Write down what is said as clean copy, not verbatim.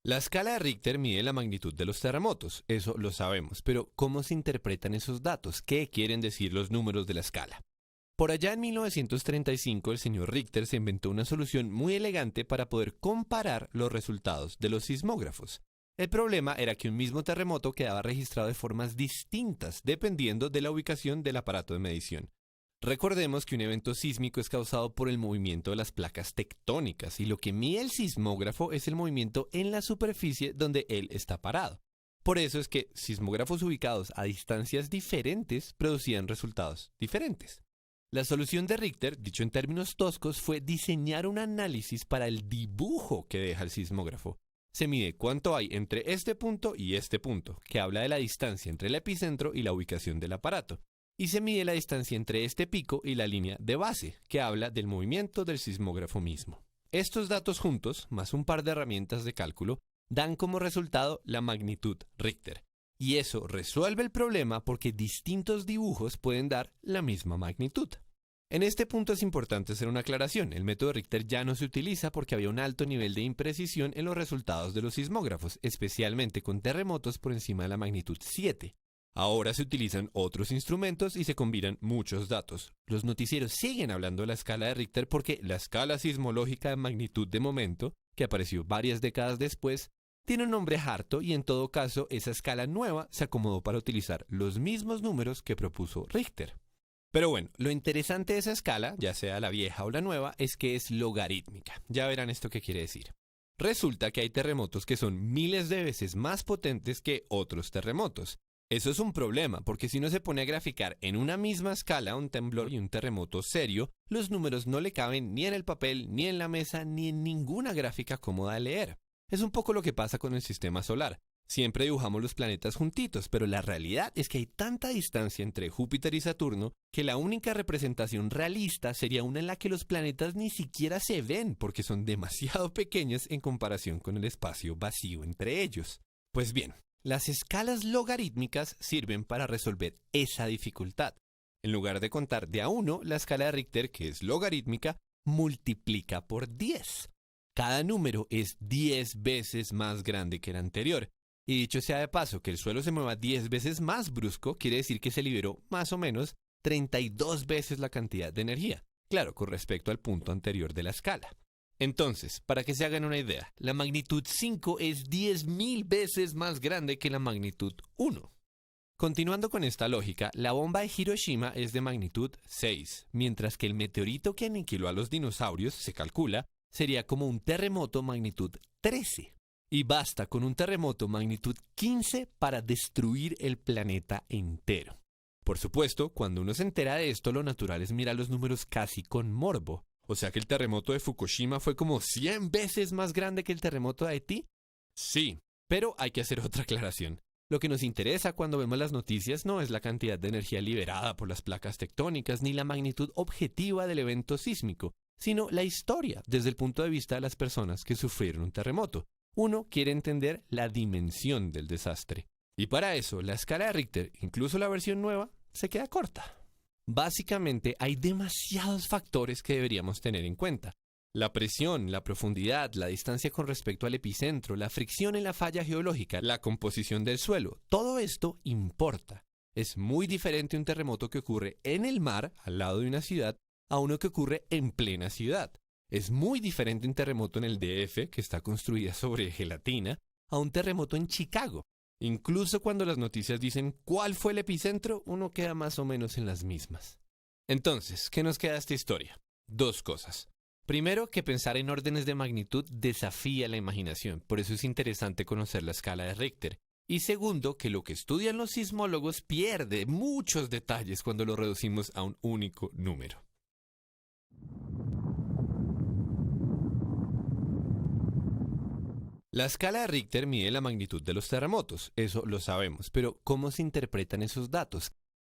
La escala de Richter mide la magnitud de los terremotos, eso lo sabemos, pero ¿cómo se interpretan esos datos? ¿Qué quieren decir los números de la escala? Por allá en 1935 el señor Richter se inventó una solución muy elegante para poder comparar los resultados de los sismógrafos. El problema era que un mismo terremoto quedaba registrado de formas distintas dependiendo de la ubicación del aparato de medición. Recordemos que un evento sísmico es causado por el movimiento de las placas tectónicas y lo que mide el sismógrafo es el movimiento en la superficie donde él está parado. Por eso es que sismógrafos ubicados a distancias diferentes producían resultados diferentes. La solución de Richter, dicho en términos toscos, fue diseñar un análisis para el dibujo que deja el sismógrafo. Se mide cuánto hay entre este punto y este punto, que habla de la distancia entre el epicentro y la ubicación del aparato. Y se mide la distancia entre este pico y la línea de base, que habla del movimiento del sismógrafo mismo. Estos datos juntos, más un par de herramientas de cálculo, dan como resultado la magnitud Richter. Y eso resuelve el problema porque distintos dibujos pueden dar la misma magnitud. En este punto es importante hacer una aclaración. El método Richter ya no se utiliza porque había un alto nivel de imprecisión en los resultados de los sismógrafos, especialmente con terremotos por encima de la magnitud 7. Ahora se utilizan otros instrumentos y se combinan muchos datos. Los noticieros siguen hablando de la escala de Richter porque la escala sismológica de magnitud de momento, que apareció varias décadas después, tiene un nombre harto y en todo caso esa escala nueva se acomodó para utilizar los mismos números que propuso Richter. Pero bueno, lo interesante de esa escala, ya sea la vieja o la nueva, es que es logarítmica. Ya verán esto qué quiere decir. Resulta que hay terremotos que son miles de veces más potentes que otros terremotos. Eso es un problema, porque si uno se pone a graficar en una misma escala un temblor y un terremoto serio, los números no le caben ni en el papel, ni en la mesa, ni en ninguna gráfica cómoda de leer. Es un poco lo que pasa con el sistema solar. Siempre dibujamos los planetas juntitos, pero la realidad es que hay tanta distancia entre Júpiter y Saturno que la única representación realista sería una en la que los planetas ni siquiera se ven porque son demasiado pequeños en comparación con el espacio vacío entre ellos. Pues bien, las escalas logarítmicas sirven para resolver esa dificultad. En lugar de contar de a 1, la escala de Richter, que es logarítmica, multiplica por 10. Cada número es 10 veces más grande que el anterior. Y dicho sea de paso, que el suelo se mueva 10 veces más brusco quiere decir que se liberó más o menos 32 veces la cantidad de energía. Claro, con respecto al punto anterior de la escala. Entonces, para que se hagan una idea, la magnitud 5 es 10.000 veces más grande que la magnitud 1. Continuando con esta lógica, la bomba de Hiroshima es de magnitud 6, mientras que el meteorito que aniquiló a los dinosaurios, se calcula, sería como un terremoto magnitud 13. Y basta con un terremoto magnitud 15 para destruir el planeta entero. Por supuesto, cuando uno se entera de esto, lo natural es mirar los números casi con morbo. O sea que el terremoto de Fukushima fue como 100 veces más grande que el terremoto de Haití. Sí, pero hay que hacer otra aclaración. Lo que nos interesa cuando vemos las noticias no es la cantidad de energía liberada por las placas tectónicas ni la magnitud objetiva del evento sísmico, sino la historia desde el punto de vista de las personas que sufrieron un terremoto. Uno quiere entender la dimensión del desastre. Y para eso, la escala de Richter, incluso la versión nueva, se queda corta. Básicamente, hay demasiados factores que deberíamos tener en cuenta. La presión, la profundidad, la distancia con respecto al epicentro, la fricción en la falla geológica, la composición del suelo, todo esto importa. Es muy diferente un terremoto que ocurre en el mar, al lado de una ciudad, a uno que ocurre en plena ciudad. Es muy diferente un terremoto en el DF, que está construida sobre gelatina, a un terremoto en Chicago. Incluso cuando las noticias dicen cuál fue el epicentro, uno queda más o menos en las mismas. Entonces, ¿qué nos queda de esta historia? Dos cosas. Primero, que pensar en órdenes de magnitud desafía la imaginación, por eso es interesante conocer la escala de Richter. Y segundo, que lo que estudian los sismólogos pierde muchos detalles cuando lo reducimos a un único número. La escala de Richter mide la magnitud de los terremotos, eso lo sabemos, pero ¿cómo se interpretan esos datos?